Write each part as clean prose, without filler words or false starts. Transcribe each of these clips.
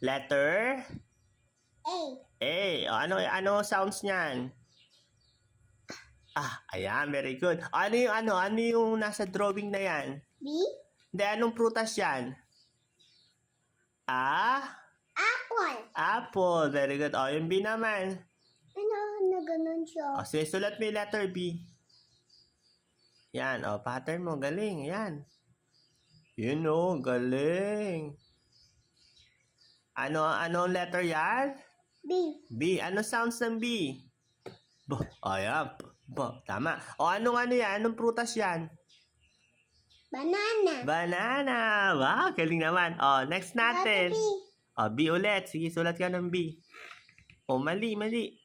Letter A. A. O, ano sounds niyan? Ayan, very good. Ano yung nasa drawing na yan? B. Hindi, anong prutas yan? Apple. Apple. Very good. O, yung B naman. Ano na ganun siya? O, sige, sulat mo yung letter B. Yan, o, pattern mo. Galing, yan. Yun o, galing. Ano letter yan? B. B. Ano sounds ng B? B. Ayan. B. Tama. O, ano yan? Anong prutas yan? Banana. Banana. Wow, galing naman. O, next natin. B. O, B ulit. Sige, sulat ka ng B. O, mali.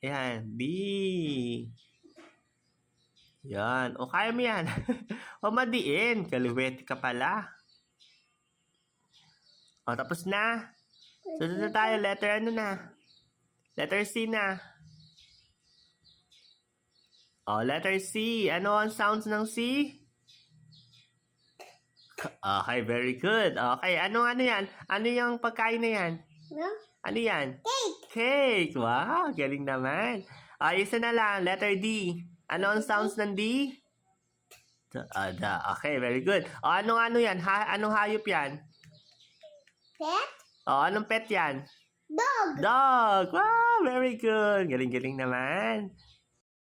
Ayan, B. Yan. O, kaya mo yan. O, madiin. Kaliwete ka pala. O, tapos na. Sunod na tayo. Letter ano na? Letter C na. O, letter C. Ano ang sounds ng C? Okay, very good. Okay, ano yan? Ano yung pagkain na yan? No? Ano yan? Cake. Cake. Wow, galing naman. Isa na lang. Letter D. Ano ang sounds ng D? Okay, very good. Ano yan? Anong hayop yan? Pet. Anong pet yan? Dog. Dog. Wow, very good. Galing naman.